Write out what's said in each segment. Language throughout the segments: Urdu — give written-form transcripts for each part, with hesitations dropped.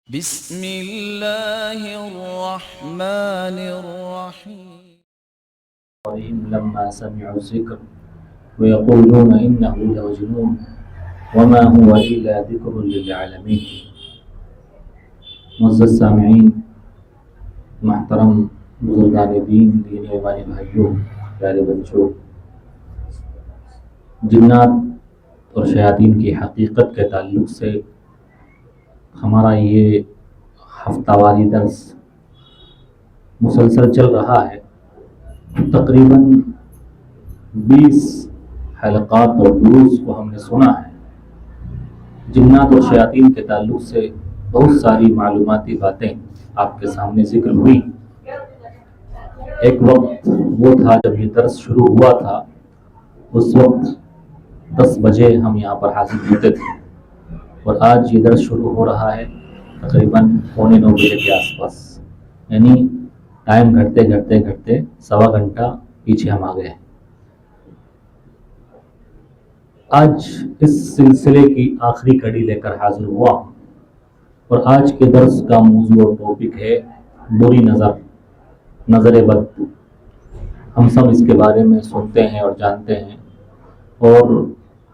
بسم اللہ الرحمن الرحیم لما سمعوا الذکر ويقولون انه لمجنون وما هو الا ذکر للعالمین۔ معزز سامعین، محترم بزرگان دین، دینی ایمانی بھائیوں، پیارے بچوں، جنات اور شیاطین کی حقیقت کے تعلق سے ہمارا یہ ہفتہ واری درس مسلسل چل رہا ہے۔ تقریباً 20 حلقات اور دروس کو ہم نے سنا ہے۔ جنات اور شیاطین کے تعلق سے بہت ساری معلوماتی باتیں آپ کے سامنے ذکر ہوئی۔ ایک وقت وہ تھا جب یہ درس شروع ہوا تھا، اس وقت 10 بجے ہم یہاں پر حاضر ہوتے تھے، اور آج یہ درس شروع ہو رہا ہے تقریباً 8:45 بجے کے آس پاس، یعنی ٹائم گھٹتے گھٹتے سوا گھنٹہ پیچھے ہم آ گئے۔ آج اس سلسلے کی آخری کڑی لے کر حاضر ہوا ہوں، اور آج کے درس کا موضوع اور ٹاپک ہے بری نظر بد۔ ہم سب اس کے بارے میں سنتے ہیں اور جانتے ہیں، اور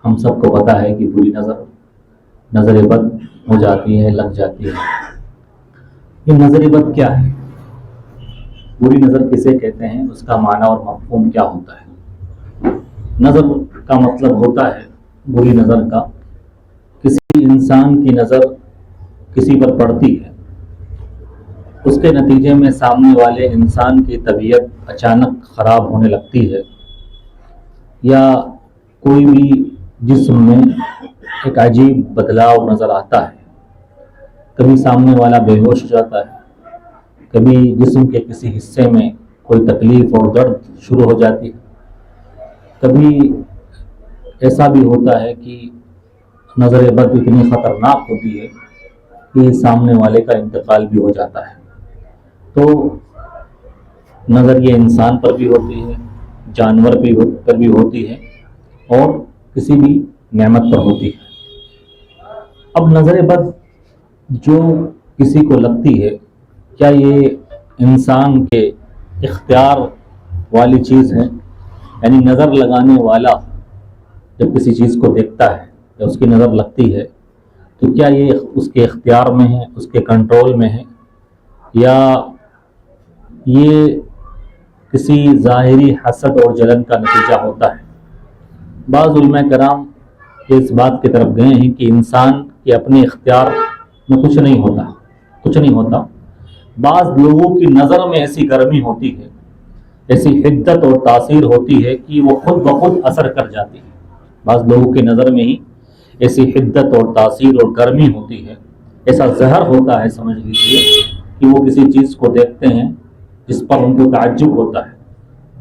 ہم سب کو پتہ ہے کہ بری نظر بد ہو جاتی ہے، لگ جاتی ہے۔ یہ نظر بد کیا ہے؟ بری نظر کسے کہتے ہیں؟ اس کا معنی اور مفہوم کیا ہوتا ہے؟ نظر کا مطلب ہوتا ہے، بری نظر کا، کسی انسان کی نظر کسی پر پڑتی ہے، اس کے نتیجے میں سامنے والے انسان کی طبیعت اچانک خراب ہونے لگتی ہے، یا کوئی بھی جسم میں ایک عجیب بدلاؤ نظر آتا ہے۔ کبھی سامنے والا بے ہوش ہو جاتا ہے، کبھی جسم کے کسی حصے میں کوئی تکلیف اور درد شروع ہو جاتی ہے، کبھی ایسا بھی ہوتا ہے کہ نظر بد اتنی خطرناک ہوتی ہے کہ سامنے والے کا انتقال بھی ہو جاتا ہے۔ تو نظر یہ انسان پر بھی ہوتی ہے، جانور پر بھی ہوتی ہے، اور کسی بھی نعمت پر ہوتی ہے۔ اب نظر بد جو کسی کو لگتی ہے، کیا یہ انسان کے اختیار والی چیز ہے؟ یعنی نظر لگانے والا جب کسی چیز کو دیکھتا ہے یا اس کی نظر لگتی ہے، تو کیا یہ اس کے اختیار میں ہے، اس کے کنٹرول میں ہے، یا یہ کسی ظاہری حسد اور جلن کا نتیجہ ہوتا ہے؟ بعض علماء کرام اس بات کی طرف گئے ہیں کہ انسان کے اپنے اختیار میں کچھ نہیں ہوتا۔ بعض لوگوں کی نظر میں ایسی گرمی ہوتی ہے، ایسی حدت اور تاثیر ہوتی ہے کہ وہ خود بخود اثر کر جاتی ہے۔ بعض لوگوں کی نظر میں ہی ایسی حدت اور تاثیر اور گرمی ہوتی ہے، ایسا زہر ہوتا ہے، سمجھ لیجیے، کہ وہ کسی چیز کو دیکھتے ہیں جس پر ان کو تعجب ہوتا ہے،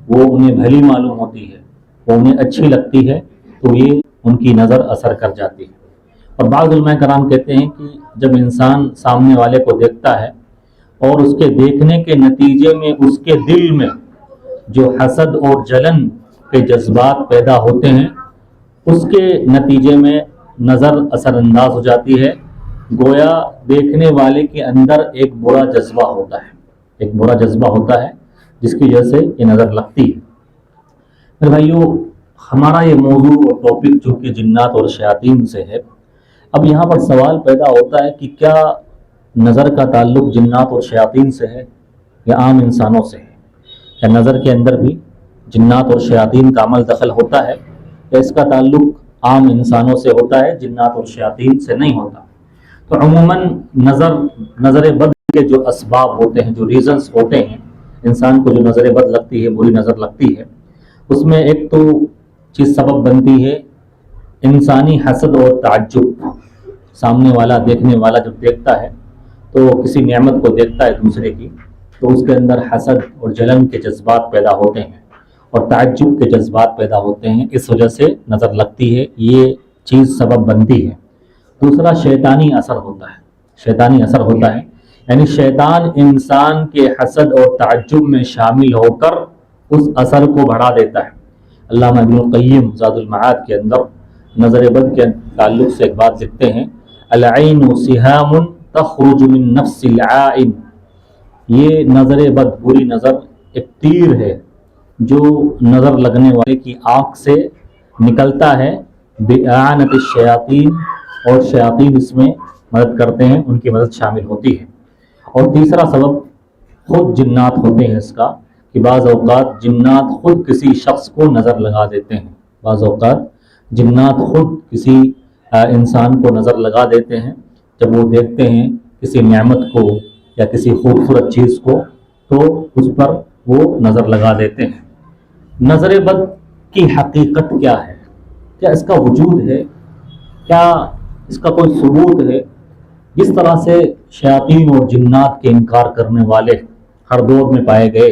وہ انہیں بھلی معلوم ہوتی ہے، وہ انہیں اچھی لگتی ہے، تو یہ ان کی نظر اثر کر جاتی ہے۔ اور بعض علماء کرام کہتے ہیں کہ جب انسان سامنے والے کو دیکھتا ہے اور اس کے دیکھنے کے نتیجے میں اس کے دل میں جو حسد اور جلن کے جذبات پیدا ہوتے ہیں، اس کے نتیجے میں نظر اثر انداز ہو جاتی ہے، گویا دیکھنے والے کے اندر ایک برا جذبہ ہوتا ہے جس کی وجہ سے یہ نظر لگتی ہے۔ میرے بھائیو، ہمارا یہ موضوع اور ٹاپک جو کہ جنات اور شیاطین سے ہے، اب یہاں پر سوال پیدا ہوتا ہے کہ کیا نظر کا تعلق جنات اور شیاطین سے ہے یا عام انسانوں سے ہے؟ یا نظر کے اندر بھی جنات اور شیاطین کا عمل دخل ہوتا ہے، یا اس کا تعلق عام انسانوں سے ہوتا ہے، جنات اور شیاطین سے نہیں ہوتا؟ تو عموماً نظر بد کے جو اسباب ہوتے ہیں، جو ریزنز ہوتے ہیں، انسان کو جو نظر بد لگتی ہے، بری نظر لگتی ہے، اس میں ایک تو چیز سبب بنتی ہے انسانی حسد اور تعجب۔ سامنے والا، دیکھنے والا جب دیکھتا ہے تو کسی نعمت کو دیکھتا ہے دوسرے کی، تو اس کے اندر حسد اور جلن کے جذبات پیدا ہوتے ہیں اور تعجب کے جذبات پیدا ہوتے ہیں، اس وجہ سے نظر لگتی ہے، یہ چیز سبب بنتی ہے۔ دوسرا شیطانی اثر ہوتا ہے، یعنی شیطان انسان کے حسد اور تعجب میں شامل ہو کر اس اثر کو بڑھا دیتا ہے۔ علامہ ابن القیم زاد المعاد کے اندر نظر بد کے تعلق سے ایک بات لکھتے ہیں، العین سہام تخرج من نفس العائن، یہ نظر بد، بری نظر ایک تیر ہے جو نظر لگنے والے کی آنکھ سے نکلتا ہے، بِإِعَانَةِ الشَّيَاطِین، اور شیاطین اس میں مدد کرتے ہیں، ان کی مدد شامل ہوتی ہے۔ اور تیسرا سبب خود جنات ہوتے ہیں اس کا، کہ بعض اوقات جنات خود کسی شخص کو نظر لگا دیتے ہیں، بعض اوقات جنات خود کسی انسان کو نظر لگا دیتے ہیں، جب وہ دیکھتے ہیں کسی نعمت کو یا کسی خوبصورت چیز کو تو اس پر وہ نظر لگا دیتے ہیں۔ نظر بد کی حقیقت کیا ہے؟ کیا اس کا وجود ہے؟ کیا اس کا کوئی ثبوت ہے؟ جس طرح سے شیاطین اور جنات کے انکار کرنے والے ہر دور میں پائے گئے،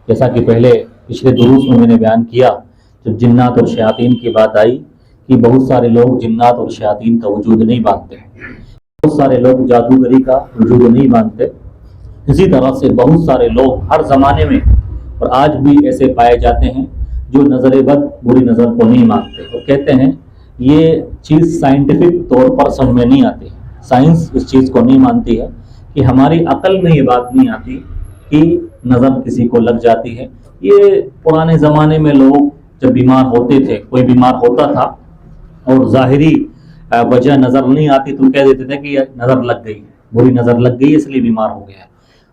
جیسا کہ پچھلے دروس میں نے بیان کیا، جب جنات اور شیاطین کی بات آئی کہ بہت سارے لوگ جنات اور شیاطین کا وجود نہیں مانتے، بہت سارے لوگ جادوگری کا وجود نہیں مانتے۔ اسی طرح سے بہت سارے لوگ ہر زمانے میں اور آج بھی ایسے پائے جاتے ہیں جو نظر بد، بری نظر کو نہیں مانتے، اور کہتے ہیں یہ چیز سائنٹیفک طور پر سمجھ میں نہیں آتی، سائنس اس چیز کو نہیں مانتی ہے، کہ ہماری عقل میں یہ بات نہیں آتی کہ نظر کسی کو لگ جاتی ہے۔ یہ پرانے زمانے میں لوگ جب بیمار ہوتے تھے، کوئی بیمار ہوتا تھا اور ظاہری وجہ نظر نہیں آتی تو کہہ دیتے تھے کہ یہ نظر لگ گئی، بری نظر لگ گئی اس لیے بیمار ہو گیا ہے،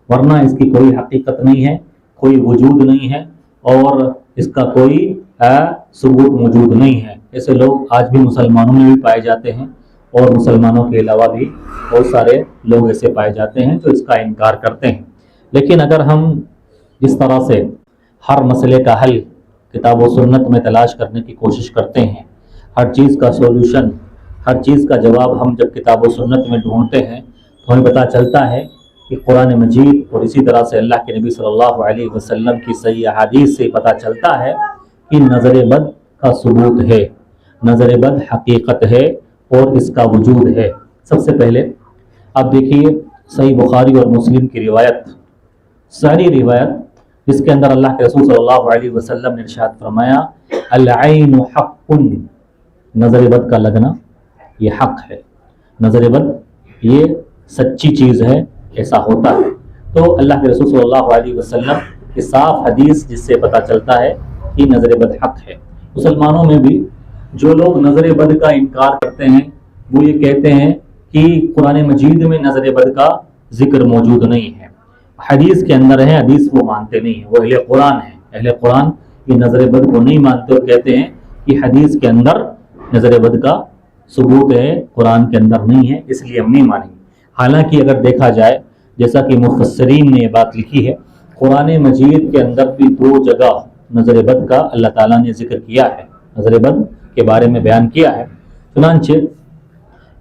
ورنہ اس کی کوئی حقیقت نہیں ہے، کوئی وجود نہیں ہے، اور اس کا کوئی ثبوت موجود نہیں ہے۔ ایسے لوگ آج بھی مسلمانوں میں بھی پائے جاتے ہیں، اور مسلمانوں کے علاوہ بھی بہت سارے لوگ ایسے پائے جاتے ہیں جو اس کا انکار کرتے ہیں۔ لیکن اگر ہم جس طرح سے ہر مسئلے کا حل کتاب و سنت میں تلاش کرنے کی کوشش کرتے ہیں، ہر چیز کا سولوشن، ہر چیز کا جواب ہم جب کتاب و سنت میں ڈھونڈتے ہیں تو ہمیں پتہ چلتا ہے کہ قرآن مجید اور اسی طرح سے اللہ کے نبی صلی اللہ علیہ وسلم کی صحیح احادیث سے پتہ چلتا ہے کہ نظر بد کا ثبوت ہے، نظر بد حقیقت ہے اور اس کا وجود ہے۔ سب سے پہلے آپ دیکھیے صحیح بخاری اور مسلم کی روایت، ساری روایت، جس کے اندر اللہ کے رسول صلی اللہ علیہ وسلم نے ارشاد فرمایا العین حق، نظر بد کا لگنا یہ حق ہے، نظر بد یہ سچی چیز ہے، ایسا ہوتا ہے۔ تو اللہ کے رسول صلی اللہ علیہ وسلم کی صاف حدیث جس سے پتہ چلتا ہے کہ نظر بد حق ہے۔ مسلمانوں میں بھی جو لوگ نظر بد کا انکار کرتے ہیں وہ یہ کہتے ہیں کہ قرآن مجید میں نظر بد کا ذکر موجود نہیں ہے، حدیث کے اندر ہے، حدیث وہ مانتے نہیں ہیں، وہ اہل قرآن ہیں، اہل قرآن یہ نظر بد کو نہیں مانتے اور کہتے ہیں کہ حدیث کے اندر نظر بد کا ثبوت ہے، قرآن کے اندر نہیں ہے، اس لیے ہم نہیں مانیں گے۔ حالانکہ اگر دیکھا جائے جیسا کہ مفسرین نے یہ بات لکھی ہے، قرآن مجید کے اندر بھی 2 جگہ نظر بد کا اللہ تعالیٰ نے ذکر کیا ہے، نظر بد کے بارے میں بیان کیا ہے۔ چنانچہ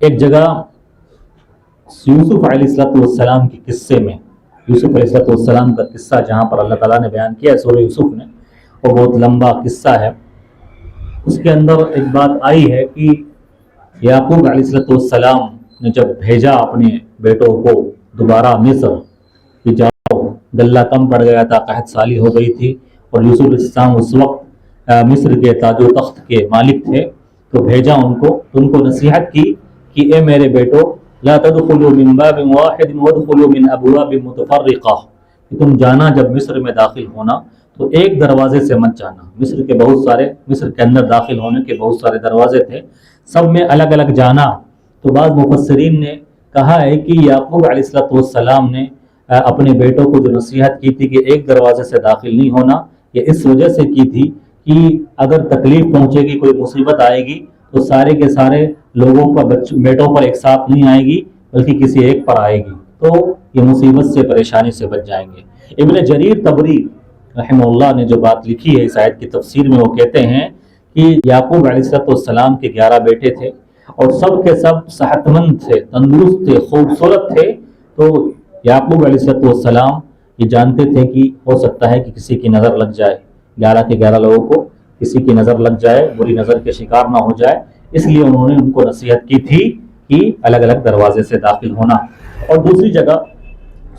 ایک جگہ یوسف علیہ السلام کے قصے میں، یوسف علیہ السلام کا قصہ جہاں پر اللہ تعالیٰ نے بیان کیا ہے سورہ یوسف نے، وہ بہت لمبا قصہ ہے، اس کے اندر ایک بات آئی ہے کہ یعقوب علیہ السلام نے جب بھیجا اپنے بیٹوں کو دوبارہ مصر کہ جاؤ، غلہ کم پڑ گیا تھا، قحط سالی ہو گئی تھی، اور یوسف علیہ السلام اس وقت مصر کے تاج و تخت کے مالک تھے، تو بھیجا ان کو نصیحت کی کہ اے میرے بیٹو لا تدخلوا من باب واحد وادخلوا من ابواب متفرقہ، کہ تم جانا جب مصر میں داخل ہونا تو ایک دروازے سے مت جانا۔ مصر کے اندر داخل ہونے کے بہت سارے دروازے تھے، سب میں الگ الگ جانا۔ تو بعض مفسرین نے کہا ہے کہ یعقوب علیہ السلام نے اپنے بیٹوں کو جو نصیحت کی تھی کہ ایک دروازے سے داخل نہیں ہونا، یہ اس وجہ سے کی تھی کہ اگر تکلیف پہنچے گی، کوئی مصیبت آئے گی تو سارے کے سارے لوگوں پر، بیٹوں پر ایک ساتھ نہیں آئے گی بلکہ کسی ایک پر آئے گی، تو یہ مصیبت سے، پریشانی سے بچ جائیں گے۔ ابن جریر طبری رحمہ اللہ نے جو بات لکھی ہے اس آیت کی تفسیر میں، وہ کہتے ہیں کہ یعقوب علیہ السلام کے 11 بیٹے تھے اور سب کے سب صحت مند تھے، تندرست تھے، خوبصورت تھے، تو یعقوب علیہ السلام یہ جانتے تھے کہ ہو سکتا ہے کہ کسی کی نظر لگ جائے، 11 کے 11 لوگوں کو کسی کی نظر لگ جائے، بری نظر کے شکار نہ ہو جائے، اس لیے انہوں نے ان کو نصیحت کی تھی کہ الگ الگ دروازے سے داخل ہونا۔ اور دوسری جگہ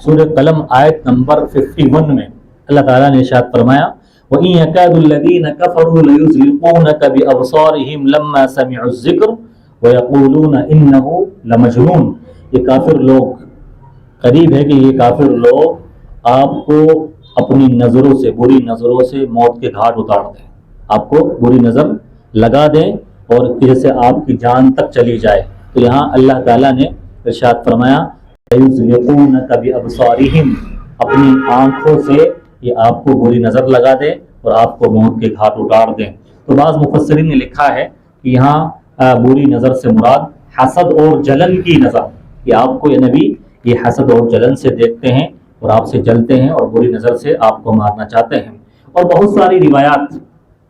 سورہ قلم آیت نمبر 51 میں اللہ تعالیٰ نے ارشاد فرمایا وَإِن يَكَادُ الَّذِينَ كَفَرُوا لَيُزْلِقُونَكَ بِأَبْصَارِهِمْ لَمَّا سَمِعُوا الذِّكْرَ وَيَقُولُونَ إِنَّهُ لَمَجْنُونٌ، یہ کافر لوگ، قریب ہے کہ یہ کافر لوگ آپ کو اپنی نظروں سے، بری نظروں سے موت کے گھاٹ اتار دیں، آپ کو بری نظر لگا دیں اور جیسے آپ کی جان تک چلی جائے۔ تو یہاں اللہ تعالیٰ نے ارشاد فرمایا فَيُزْلِقُونَكَ بِأَبْصَارِهِمْ، اپنی آنکھوں سے یہ آپ کو بری نظر لگا دیں اور آپ کو موت کے گھاٹ اتار دیں۔ تو بعض مفسرین نے لکھا ہے کہ یہاں بری نظر سے مراد حسد اور جلن کی نظر، کہ آپ کو یہ نبی یہ حسد اور جلن سے دیکھتے ہیں اور آپ سے جلتے ہیں اور بری نظر سے آپ کو مارنا چاہتے ہیں۔ اور بہت ساری روایات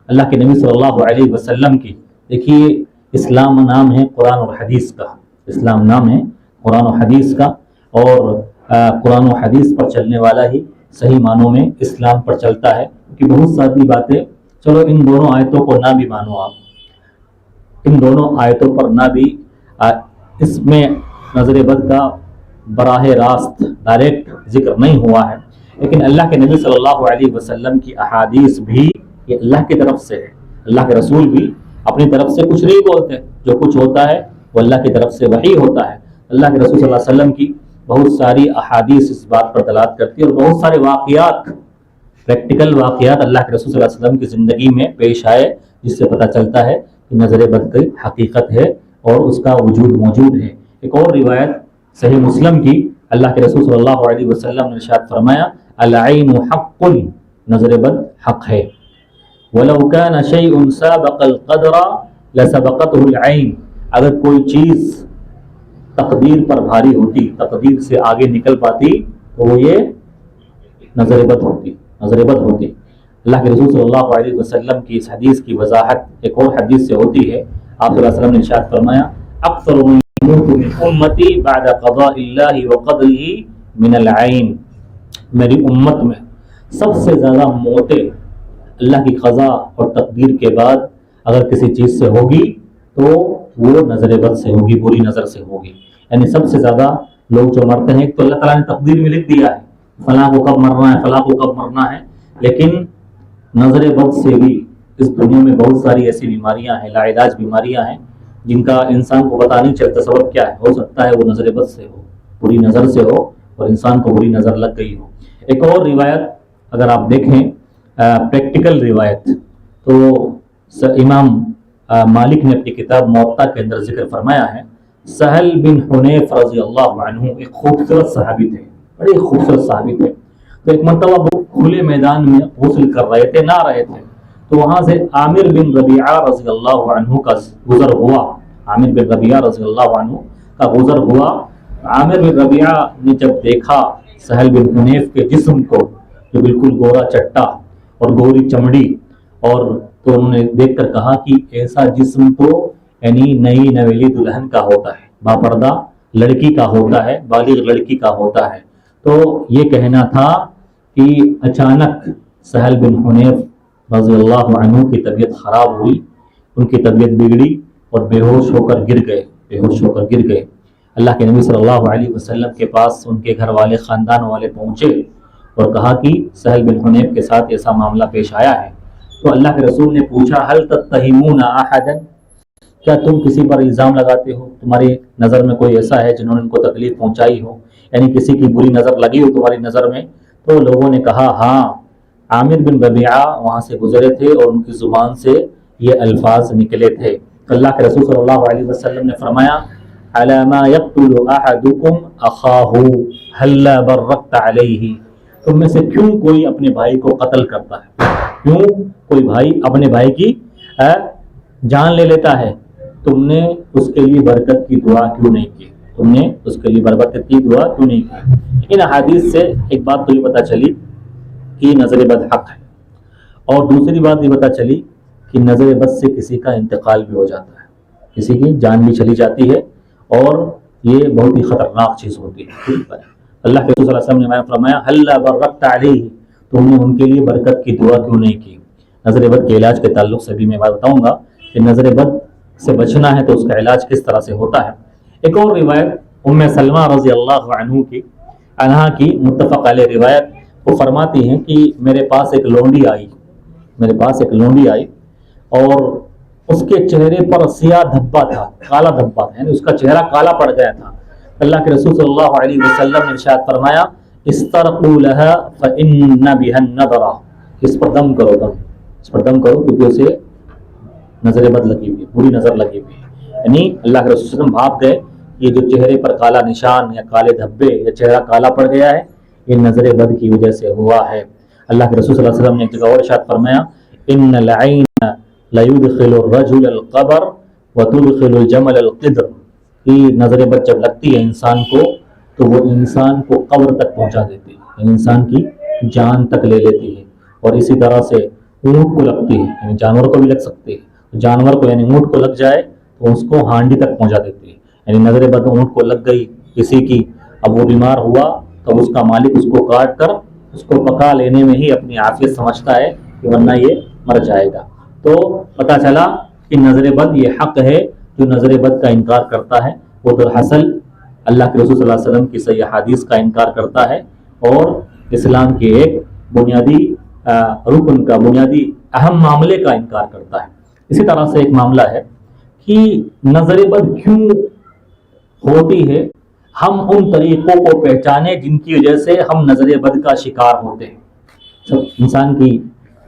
اللہ کے نبی صلی اللہ علیہ وسلم کی، دیکھیے اسلام نام ہے قرآن اور حدیث کا، اسلام نام ہے قرآن و حدیث کا، اور قرآن و حدیث پر چلنے والا ہی صحیح معنوں میں اسلام پر چلتا ہے۔ کہ بہت ساری باتیں، چلو ان دونوں آیتوں کو نہ بھی مانو، آپ ان دونوں آیتوں پر نہ بھی، اس میں نظر بد کا براہ راست ڈائریکٹ ذکر نہیں ہوا ہے، لیکن اللہ کے نبی صلی اللہ علیہ وسلم کی احادیث بھی یہ اللہ کی طرف سے ہے۔ اللہ کے رسول بھی اپنی طرف سے کچھ نہیں بولتے، جو کچھ ہوتا ہے وہ اللہ کی طرف سے وحی ہوتا ہے۔ اللہ کے رسول صلی اللہ علیہ وسلم کی بہت ساری احادیث اس بات پر دلالت کرتی ہے، اور بہت سارے واقعات، پریکٹیکل واقعات اللہ کے رسول صلی اللہ علیہ وسلم کی زندگی میں پیش آئے، جس سے پتہ چلتا ہے کہ نظر بد کی حقیقت ہے اور اس کا وجود موجود ہے۔ ایک اور روایت صحیح مسلم کی، اللہ کے رسول صلی اللہ علیہ وسلم نے ارشاد فرمایا العین حق، نظر بد حق ہے، وَلَوْ كَانَ شَيْءٌ سَابَقَ الْقَدْرَ لَسَبَقَتْهُ الْعَيْنُ، اگر کوئی چیز تقدیر پر بھاری ہوتی، تقدیر سے آگے نکل پاتی، تو وہ یہ نظر بد ہوتی، نظر بد ہوتی۔ اللہ کے رسول صلی اللہ علیہ وسلم کی اس حدیث کی وضاحت ایک اور حدیث سے ہوتی ہے۔ آپ صلی اللہ علیہ وسلم نے ارشاد فرمایا اکثر من يموت من امتی بعد قضاء اللہ وقدرہ من العین، میری امت میں سب سے زیادہ موتیں اللہ کی قضا اور تقدیر کے بعد اگر کسی چیز سے ہوگی تو وہ نظر بد سے ہوگی، بری نظر سے ہوگی۔ یعنی سب سے زیادہ لوگ جو مرتے ہیں، تو اللہ تعالیٰ نے تقدیر میں لکھ دیا ہے فلاں کو کب مرنا ہے، فلاں کو کب مرنا ہے، لیکن نظر بد سے بھی اس دنیا میں بہت ساری ایسی بیماریاں ہیں، لا علاج بیماریاں ہیں، جن کا انسان کو پتہ نہیں چلتا سبب کیا ہے۔ ہو سکتا ہے وہ نظر بد سے ہو، بری نظر سے ہو، اور انسان کو بری نظر لگ گئی ہو۔ ایک اور روایت اگر آپ دیکھیں، پریکٹیکل روایت، تو امام مالک نے اپنی کتاب موطا کے اندر ذکر فرمایا ہے، سہل بن حنیف رضی اللہ عنہ ایک خوبصورت صحابی تھے، بڑے خوبصورت صحابی تھے۔ تو ایک مرتبہ وہ کھلے میدان میں غسل کر رہے تھے، نہا رہے تھے، تو وہاں سے عامر بن ربیعہ رضی اللہ عنہ کا گزر ہوا، عامر بن ربیعہ رضی اللہ عنہ کا گزر ہوا۔ عامر بن ربیعہ نے جب دیکھا سہل بن حنیف کے جسم کو، جو بالکل گورا چٹا اور گوری چمڑی، اور تو انہوں نے دیکھ کر کہا کہ ایسا جسم تو یعنی نئی نویلی دلہن کا ہوتا ہے، باپردہ لڑکی کا ہوتا ہے، بالغ لڑکی کا ہوتا ہے۔ تو یہ کہنا تھا کہ اچانک سہل بن حنیف رضی اللہ عنہ کی طبیعت خراب ہوئی، ان کی طبیعت بگڑی اور بے ہوش ہو کر گر گئے، بے ہوش ہو کر گر گئے۔ اللہ کے نبی صلی اللہ علیہ وسلم کے پاس ان کے گھر والے، خاندان والے پہنچے اور کہا کہ سہل بن حنیف کے ساتھ ایسا معاملہ پیش آیا ہے۔ تو اللہ کے رسول نے پوچھا هل تتهمون احدا، کیا تم کسی پر الزام لگاتے ہو، تمہاری نظر میں کوئی ایسا ہے جنہوں نے ان کو تکلیف پہنچائی ہو، یعنی کسی کی بری نظر لگی ہو تمہاری نظر میں؟ تو لوگوں نے کہا ہاں، عامر بن ربیعہ وہاں سے گزرے تھے اور ان کی زبان سے یہ الفاظ نکلے تھے۔ اللہ کے رسول صلی اللہ علیہ وسلم نے فرمایا علی ما یقتل احدکم اخاہ ہلا برکت علیہ، تم میں سے کیوں کوئی اپنے بھائی کو قتل کرتا ہے، کیوں کوئی بھائی اپنے بھائی کی جان لے لیتا ہے، تم نے اس کے لیے برکت کی دعا کیوں نہیں کی، تم نے اس کے لیے برکت کی دعا کیوں نہیں کی۔ ان حدیث سے ایک بات تو یہ پتہ چلی کہ نظر بد حق ہے، اور دوسری بات یہ پتہ چلی کہ نظر بد سے کسی کا انتقال بھی ہو جاتا ہے، کسی کی جان بھی چلی جاتی ہے، اور یہ بہت ہی خطرناک چیز ہوتی ہے۔ اللہ کے رسول صلی اللہ علیہ وسلم نے فرمایا ہلا برکت علیہ، تم نے ان کے لیے برکت کی دعا کیوں نہیں کی۔ نظر بد کے علاج کے تعلق سے بھی میں بات بتاؤں گا کہ نظر بد سے بچنا ہے تو اس کا علاج کس طرح سے ہوتا ہے۔ ایک اور روایت ام سلمہ رضی اللہ عنہا کی متفق علیہ روایت، وہ فرماتی ہیں کہ میرے پاس ایک لونڈی آئی اور اس کے چہرے پر سیاہ دھبا تھا، کالا دھبا تھا، یعنی اس کا چہرہ کالا پڑ گیا تھا۔ اللہ کے رسول صلی اللہ علیہ وسلم نے ارشاد فرمایا استرقوا لها فإن بها النظر، اس پر دم کرو، اس پر دم کرو کیونکہ اسے نظر بد لگی ہوئی ہے، بری نظر لگی ہوئی ہے۔ یعنی اللہ کے رسول صلی اللہ علیہ وسلم بھاپ گئے یہ جو چہرے پر کالا نشان یا کالے دھبے یا چہرہ کالا پڑ گیا ہے یہ نظر بد کی وجہ سے ہوا ہے۔ اللہ کے رسول صلی اللہ علیہ وسلم نے ایک جگہ اور ارشاد فرمایا ان العین لیدخل الرجل القبر وتدخل الجمل القدر، کہ نظر بد جب لگتی ہے انسان کو تو وہ انسان کو قبر تک پہنچا دیتی ہے، یعنی انسان کی جان تک لے لیتی ہے، اور اسی طرح سے اونٹ کو لگتی ہے، یعنی جانور کو بھی لگ سکتی ہے، جانور کو یعنی اونٹ کو لگ جائے تو اس کو ہانڈی تک پہنچا دیتی ہے، یعنی نظر بد اونٹ کو لگ گئی کسی کی، اب وہ بیمار ہوا تو اس کا مالک اس کو کاٹ کر اس کو پکا لینے میں ہی اپنی عافیت سمجھتا ہے کہ ورنہ یہ مر جائے گا۔ تو پتہ چلا کہ نظر بد یہ حق ہے، جو نظر بد کا انکار کرتا ہے وہ دراصل اللہ کے رسول صلی اللہ علیہ وسلم کی صحیح حدیث کا انکار کرتا ہے اور اسلام کے ایک بنیادی رکن کا، بنیادی اہم معاملے کا انکار کرتا ہے۔ اسی طرح سے ایک معاملہ ہے کہ نظر بد کیوں ہوتی ہے، ہم ان طریقوں کو پہچانے جن کی وجہ سے ہم نظر بد کا شکار ہوتے ہیں۔ انسان کی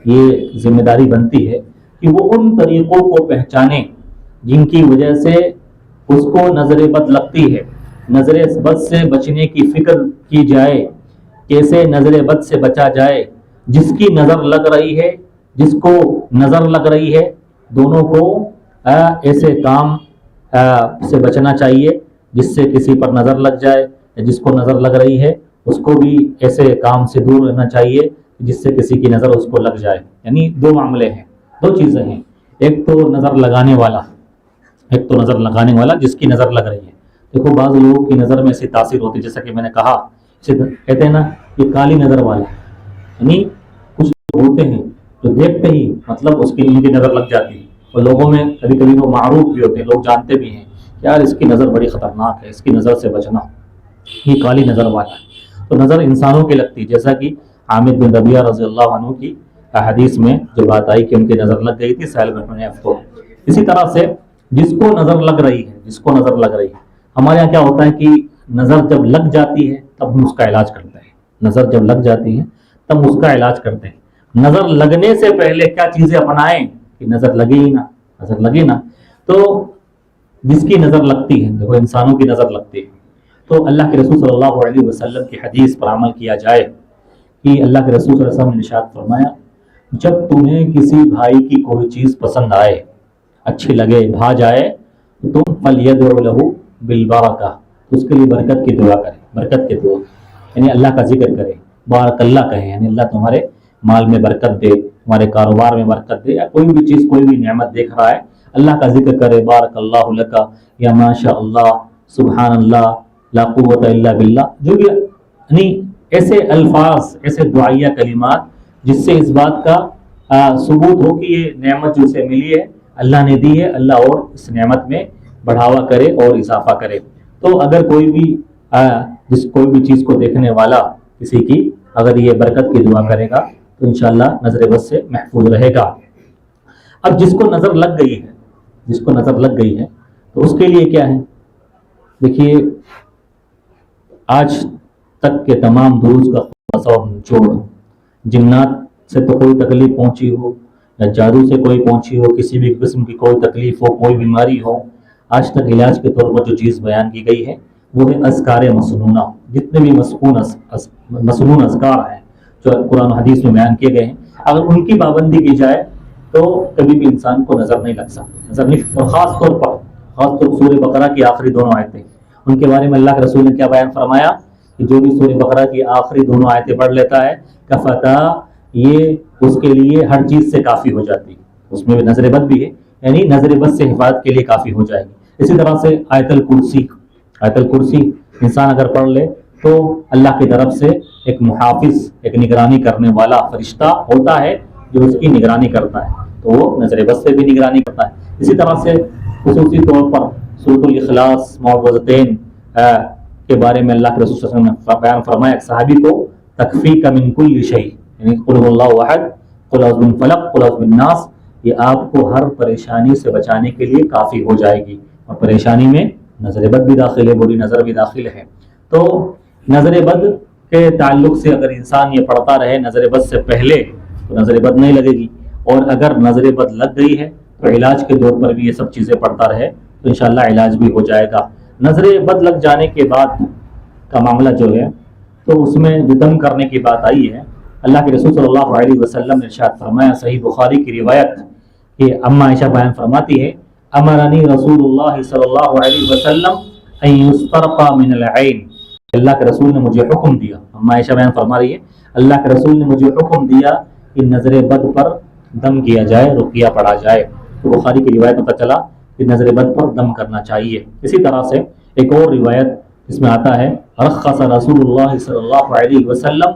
یہ ذمہ داری بنتی ہے کہ وہ ان طریقوں کو پہچانے جن کی وجہ سے اس کو نظر بد لگتی ہے، نظر بد سے بچنے کی فکر کی جائے، کیسے نظر بد سے بچا جائے۔ جس کی نظر لگ رہی ہے، جس کو نظر لگ رہی ہے، دونوں کو ایسے کام سے بچنا چاہیے جس سے کسی پر نظر لگ جائے، جس کو نظر لگ رہی ہے اس کو بھی ایسے کام سے دور رہنا چاہیے جس سے کسی کی نظر اس کو لگ جائے۔ یعنی دو معاملے ہیں، دو چیزیں ہیں، ایک تو نظر لگانے والا، ایک تو نظر لگانے والا جس کی نظر لگ رہی ہے۔ دیکھو بعض لوگوں کی نظر میں ایسی تاثیر ہوتی ہے، جیسا کہ میں نے کہا کہتے ہیں نا یہ کالی نظر والا، یعنی کچھ لوگ ہوتے ہیں جو دیکھتے ہی مطلب اس کی ان کی نظر لگ جاتی ہے، اور لوگوں میں کبھی کبھی وہ معروف بھی ہوتے ہیں، لوگ جانتے بھی ہیں کہ یار اس کی نظر بڑی خطرناک ہے، اس کی نظر سے بچنا، یہ کالی نظر والا ہے۔ تو نظر انسانوں کی لگتی ہے، جیسا کہ عامر بن ربیہ رضی اللہ عنہ کی حدیث میں جو بات آئی کہ ان کی نظر لگ گئی تھی سہل بن حنیف کو۔ اسی طرح سے جس کو نظر لگ رہی ہے، جس کو نظر لگ رہی ہے، ہمارے یہاں کیا ہوتا ہے کہ نظر جب لگ جاتی ہے تب ہم اس کا علاج کرتے ہیں، نظر جب لگ جاتی ہے تب اس کا علاج کرتے ہیں۔ نظر لگنے سے پہلے کیا چیزیں اپنائیں کہ نظر لگے ہی نہ، نظر لگے نہ۔ تو جس کی نظر لگتی ہے، دیکھو انسانوں کی نظر لگتی ہے، تو اللہ کے رسول صلی اللہ علیہ وسلم کی حدیث پر عمل کیا جائے کہ اللہ کے رسول صلی اللہ علیہ وسلم نے ارشاد فرمایا جب تمہیں کسی بھائی کی کوئی چیز پسند آئے، اچھی لگے، بھا جائے تو تم فلیدعو لہ بالبرکہ، اس کے لیے برکت کی دعا کرے، برکت کی دعا یعنی اللہ کا ذکر کرے، بارک اللہ کہے، یعنی اللہ تمہارے مال میں برکت دے، تمہارے کاروبار میں برکت دے، یا کوئی بھی چیز کوئی بھی نعمت دیکھ رہا ہے اللہ کا ذکر کرے، بارک اللہ لکا یا ماشاء اللہ، سبحان اللہ، لا قوت الا باللہ، جو بھی یعنی ایسے الفاظ، ایسے دعائیہ کلمات جس سے اس بات کا ثبوت ہو کہ یہ نعمت جو اسے ملی ہے اللہ نے دی ہے، اللہ اور اس نعمت میں بڑھاوا کرے اور اضافہ کرے۔ تو اگر کوئی بھی کوئی بھی چیز کو دیکھنے والا کسی کی اگر یہ برکت کی دعا کرے گا تو انشاءاللہ نظر بد سے محفوظ رہے گا۔ اب جس کو نظر لگ گئی ہے، جس کو نظر لگ گئی ہے تو اس کے لیے کیا ہے؟ دیکھیے آج تک کے تمام دروس کا خلاصہ اور نچوڑ، جنات سے تو کوئی تکلیف پہنچی ہو یا جادو سے کوئی پہنچی ہو، کسی بھی قسم کی کوئی تکلیف ہو، کوئی بیماری ہو، آج تک علاج کے طور پر جو چیز بیان کی گئی ہے وہ ہے اذکار مسنونہ، جتنے بھی مسنون اذکار ہیں جو قرآن و حدیث میں بیان کیے گئے ہیں، اگر ان کی پابندی کی جائے تو کبھی بھی انسان کو نظر نہیں لگ سکتی، نظر نہیں، اور خاص طور سورہ بقرہ کی آخری دونوں آیتیں، ان کے بارے میں اللہ کے رسول نے کیا بیان فرمایا کہ جو بھی سورہ بقرہ کی آخری دونوں آیتیں پڑھ لیتا ہے کفتا، یہ اس کے لیے ہر چیز سے کافی ہو جاتی ہے، اس میں بھی نظر بد بھی ہے، یعنی نظر بد سے حفاظت کے لیے کافی ہو جائے گی۔ اسی طرح سے آیت الکرسی انسان اگر پڑھ لے تو اللہ کی طرف سے ایک محافظ، ایک نگرانی کرنے والا فرشتہ ہوتا ہے جو اس کی نگرانی کرتا ہے، تو وہ نظر بد سے بھی نگرانی کرتا ہے۔ اسی طرح سے خصوصی طور پر سورۃ الاخلاص معوذتین کے بارے میں اللہ کے رسول صلی اللہ علیہ وسلم نے بیان فرمایا ایک صحابی کو تکفیک من کل شیء، یعنی قل هو اللہ احد، قل اعوذ بالفلق، قل اعوذ بالناس، یہ آپ کو ہر پریشانی سے بچانے کے لیے کافی ہو جائے گی، اور پریشانی میں نظر بد بھی داخل ہے، بری نظر بھی داخل ہے. تو نظر بد کے تعلق سے اگر انسان یہ پڑھتا رہے نظر بد سے پہلے تو نظر بد نہیں لگے گی، اور اگر نظر بد لگ گئی ہے تو علاج کے دور پر بھی یہ سب چیزیں پڑھتا رہے تو انشاءاللہ علاج بھی ہو جائے گا. نظر بد لگ جانے کے بعد کا معاملہ جو ہے تو اس میں جو دم کرنے کی بات آئی ہے، اللہ کے رسول صلی اللہ علیہ وسلم نے ارشاد فرمایا، صحیح بخاری کی روایت کہ اما عائشہ بیان فرماتی ہے، امرنی رسول اللہ صلی اللہ علیہ وسلم ان یسترقى من العین، اللہ کے رسول نے مجھے حکم دیا. اما عائشہ بیان فرما رہی ہے، اللہ کے رسول نے مجھے حکم دیا کہ نظر بد پر دم کیا جائے، رقیہ پڑھا جائے. تو بخاری کی روایت پتہ چلا کہ نظر بد پر دم کرنا چاہیے. اسی طرح سے ایک اور روایت اس میں آتا ہے، رخص رسول اللہ صلی اللہ علیہ وسلم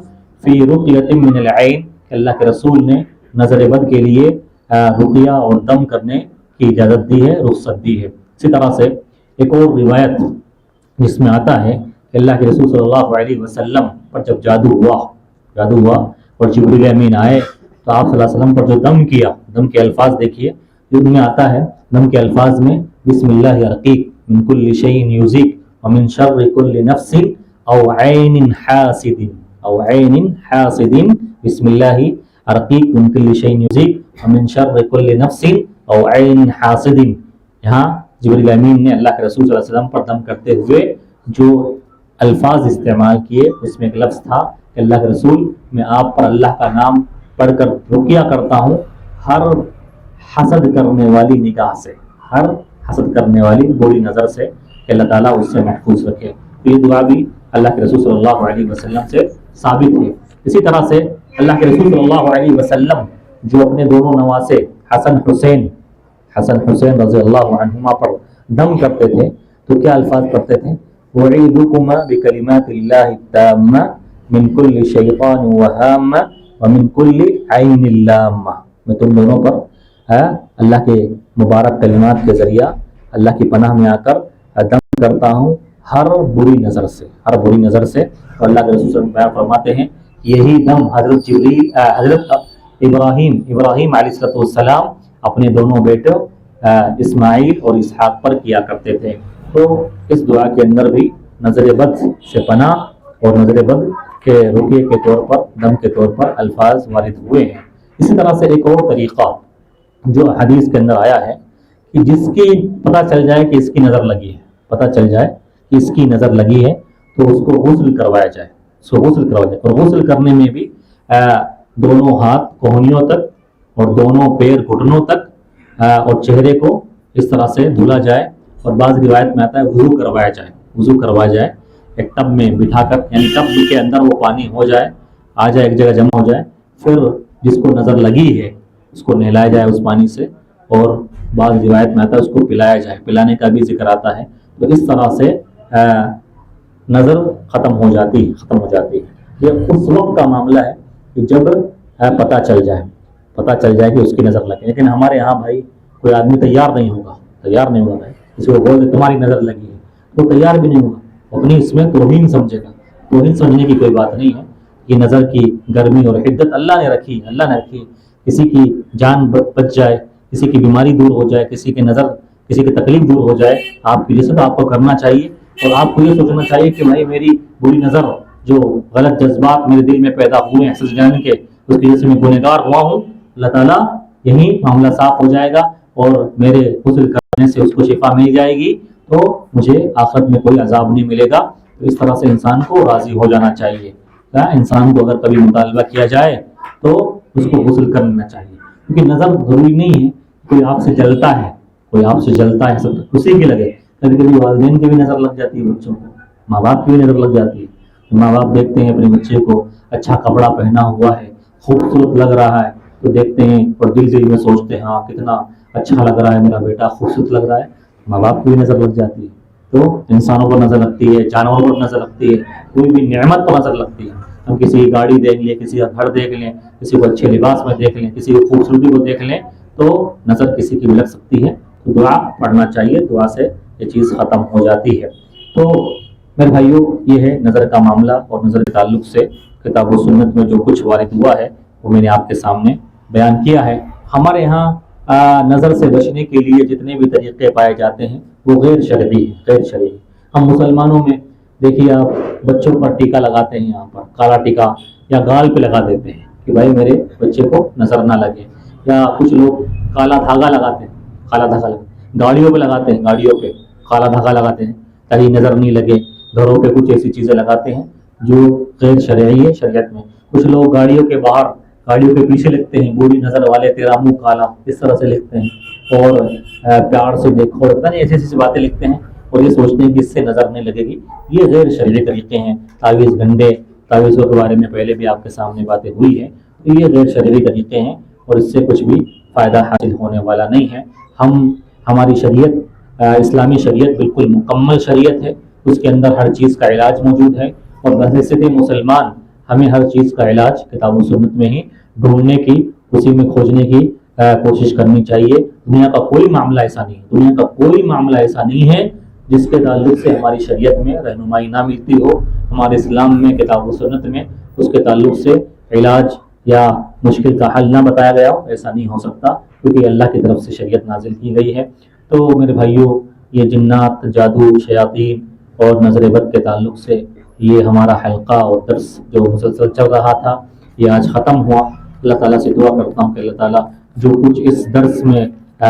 فی رقیۃ من العین، اللہ کے رسول نے نظر بد کے لیے رقیہ اور دم کرنے کی اجازت دی ہے، رخصت دی ہے. اسی طرح سے ایک اور روایت جس میں آتا ہے کہ اللہ کے رسول صلی اللہ علیہ وسلم پر جب جادو ہوا اور جبریل امین آئے تو آپ صلی اللہ علیہ وسلم پر جو دم کیا، دم کے الفاظ دیکھیے، ان میں آتا ہے دم کے الفاظ میں بسم اللہ ارقیک من کل شیء یؤذیک ومن شر کل نفس او عین حاسد بسم اللہ ارقیک من کل شیء یؤذیک ومن شر کل نفس او عین حاسد. یہاں جبریل امین نے اللہ کے رسول صلی اللہ علیہ وسلم پر دم کرتے ہوئے جو الفاظ استعمال کیے اس میں ایک لفظ تھا کہ اللہ کے رسول میں آپ پر اللہ کا نام پڑھ کر رقیہ کرتا ہوں ہر حسد کرنے والی نگاہ سے، ہر حسد کرنے والی بری نظر سے، کہ اللہ تعالیٰ اس سے محفوظ رکھے. تو یہ دعا بھی اللہ کے رسول صلی اللہ علیہ وسلم سے ثابت ہے. اسی طرح سے اللہ کے رسول صلی اللہ علیہ وسلم جو اپنے دونوں نواسے حسن حسین رضی اللہ عنہما پر دم کرتے تھے تو کیا الفاظ پڑھتے تھے؟ وَعِيدُكُمَا بِكَلِمَاتِ اللَّهِ التَّامَّةِ مِنْ كُلِّ شَيْطَانٍ وَهَامَّةٍ وَمِنْ كُلِّ عَيْنٍ لَامَّةٍ. میں تم دونوں پر اللہ کے مبارک کلمات کے ذریعہ اللہ کی پناہ میں آ کر دم کرتا ہوں ہر بری نظر سے. اور اللہ کے رسول صلی اللہ علیہ وسلم فرماتے ہیں یہی دم حضرت ابراہیم علیہ السلام اپنے دونوں بیٹوں اسماعیل اور اسحاق پر کیا کرتے تھے. تو اس دعا کے اندر بھی نظر بد سے پناہ اور نظر بد کے رقیے کے طور پر، دم کے طور پر الفاظ وارد ہوئے ہیں. اسی طرح سے ایک اور طریقہ جو حدیث کے اندر آیا ہے کہ جس کی پتہ چل جائے کہ اس کی نظر لگی ہے، تو اس کو غسل کروایا جائے. اور غسل کرنے میں بھی دونوں ہاتھ کوہنیوں تک اور دونوں پیر گھٹنوں تک اور چہرے کو اس طرح سے دھلا جائے. اور بعض روایت میں آتا ہے وضو کروایا جائے ایک ٹب میں بٹھا کر، یعنی ٹب کے اندر وہ پانی ہو جائے، آ جائے، ایک جگہ جمع ہو جائے، پھر جس کو نظر لگی ہے اس کو نہلایا جائے اس پانی سے، اور بعض روایت میں آتا ہے اس کو پلایا جائے، پلانے کا بھی ذکر آتا ہے. تو اس طرح سے نظر ختم ہو جاتی ہے. یہ اس وقت کا معاملہ ہے کہ جب پتہ چل جائے کہ اس کی نظر لگی. لیکن ہمارے یہاں بھائی کوئی آدمی تیار نہیں ہوگا بھائی، کسی کو بول دے تمہاری نظر لگی ہے تو تیار بھی نہیں ہوگا، اپنی اس میں توہین سمجھے گا. توہین سمجھنے کی کوئی بات نہیں ہے. یہ نظر کی گرمی اور حدت اللہ نے رکھی. کسی کی جان بچ جائے، کسی کی بیماری دور ہو جائے، کسی کی تکلیف دور ہو جائے، آپ کی جیسے تو آپ کو کرنا چاہیے. اور آپ کو یہ سوچنا چاہیے کہ بھائی میری بری نظر، جو غلط جذبات میرے دل میں پیدا ہوئے ہیں حسد جان کے، اس کی وجہ سے میں گنہگار ہوا ہوں، اللہ تعالیٰ یہی معاملہ صاف ہو جائے گا اور میرے غسل کرنے سے اس کو شفا مل جائے گی، تو مجھے آخرت میں کوئی عذاب نہیں ملے گا. تو اس طرح سے انسان کو راضی ہو جانا چاہیے. انسان کو اگر کبھی مطالبہ کیا جائے تو اس کو غسل کر لینا چاہیے، کیونکہ نظر ضروری نہیں ہے کوئی آپ سے جلتا ہے سب خوشی کی لگے. کبھی کبھی والدین کی بھی نظر لگ جاتی ہے، بچوں کو ماں باپ کی بھی نظر لگ جاتی ہے. ماں باپ دیکھتے ہیں اپنے بچے کو اچھا کپڑا پہنا ہوا ہے، خوبصورت لگ رہا ہے، تو دیکھتے ہیں اور دل میں سوچتے ہیں ہاں کتنا اچھا لگ رہا ہے میرا بیٹا، خوبصورت لگ رہا ہے. ماں باپ کی بھی نظر لگ جاتی ہے. تو انسانوں پر نظر لگتی ہے، جانوروں پر نظر لگتی ہے، کوئی بھی نعمت پر نظر لگتی ہے. ہم کسی کی گاڑی دیکھ لیں، کسی کا گھر دیکھ لیں، کسی کو اچھے لباس میں دیکھ لیں، کسی کی خوبصورتی کو دیکھ لیں، تو نظر کسی کی بھی لگ سکتی ہے. تو دعا پڑھنا چاہیے، دعا سے یہ چیز ختم ہو جاتی ہے. تو میرے بھائیوں، یہ ہے نظر کا معاملہ. اور نظر کے تعلق سے کتاب و سنت میں جو کچھ وارد ہوا ہے وہ میں نے آپ کے سامنے بیان کیا ہے. ہمارے ہاں نظر سے بچنے کے لیے جتنے بھی طریقے پائے جاتے ہیں وہ غیر شرعی ہیں، غیر شرعی۔ ہم مسلمانوں میں دیکھیے آپ بچوں پر ٹیکا لگاتے ہیں، یہاں پر کالا ٹیکا یا گال پہ لگا دیتے ہیں کہ بھائی میرے بچے کو نظر نہ لگے، یا کچھ لوگ کالا دھاگا لگاتے ہیں، کالا دھاگا لگاتے، گاڑیوں پہ لگاتے ہیں، گاڑیوں پہ کالا دھاگا لگاتے ہیں تاکہ نظر نہیں لگے، گھروں پہ کچھ ایسی چیزیں لگاتے ہیں جو غیر شرعی ہے شریعت میں۔ کچھ لوگ گاڑیوں کے باہر، گاڑیوں کے پیچھے لکھتے ہیں بوڑھی نظر والے تیرا منہ کالا، اس طرح سے لکھتے ہیں، اور پیار سے دیکھو، پتہ نہیں ایسی ایسی باتیں لکھتے ہیں اور یہ سوچتے ہیں کہ اس سے نظر نہیں لگے گی۔ یہ غیر شرعی طریقے ہیں۔ تعویذ گنڈے، تعویذوں کے بارے میں پہلے بھی آپ کے سامنے باتیں ہوئی ہیں، تو یہ غیر شرعی طریقے ہیں اور اس سے کچھ بھی فائدہ حاصل ہونے والا نہیں ہے۔ ہماری شریعت، اسلامی شریعت بالکل مکمل شریعت ہے، اس کے اندر ہر چیز کا علاج موجود ہے، اور بحیثیت مسلمان ہمیں ہر چیز کا علاج کتاب و سنت میں ہی ڈھونڈنے کی، اسی میں کھوجنے کی کوشش کرنی چاہیے۔ دنیا کا کوئی معاملہ ایسا نہیں ہے، دنیا کا کوئی معاملہ ایسا نہیں ہے جس کے تعلق سے ہماری شریعت میں رہنمائی نہ ملتی ہو، ہمارے اسلام میں کتاب و سنت میں اس کے تعلق سے علاج یا مشکل کا حل نہ بتایا گیا ہو۔ ایسا نہیں ہو سکتا کیونکہ اللہ کی طرف سے شریعت نازل کی گئی ہے۔ تو میرے بھائیوں، یہ جنات، جادو، شیاطین اور نظر بد کے تعلق سے یہ ہمارا حلقہ اور درس جو مسلسل چل رہا تھا یہ آج ختم ہوا۔ اللہ تعالیٰ سے دعا کرتا ہوں کہ اللہ تعالیٰ جو کچھ اس درس میں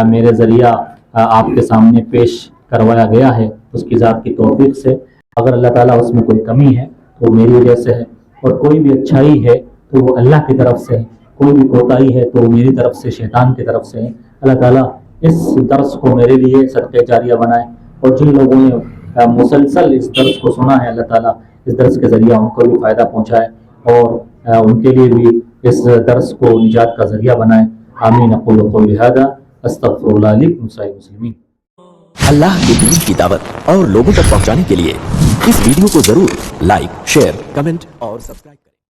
میرے ذریعہ آپ کے سامنے پیش کروایا گیا ہے اس کی ذات کی توفیق سے، اگر اللہ تعالیٰ اس میں کوئی کمی ہے تو میری وجہ سے ہے، اور کوئی بھی اچھائی ہے تو وہ اللہ کی طرف سے ہے، کوئی بھی کوتاہی ہے تو میری طرف سے، شیطان کی طرف سے ہے۔ اللہ تعالیٰ اس درس کو میرے لیے صدقہ جاریہ بنائے، اور جن لوگوں نے مسلسل اس درس کو سنا ہے اللہ تعالیٰ اس درس کے ذریعہ ان کو بھی فائدہ پہنچائے اور ان کے لیے بھی اس درس کو نجات کا ذریعہ بنائے۔ آمین۔ اقول قولی ھذا استغفر اللہ لی ولکم سائر المسلمین۔ اللہ کے دین کی دعوت اور لوگوں تک پہنچانے کے لیے اس ویڈیو کو ضرور لائک، شیئر، کمنٹ اور سبسکرائب کریں۔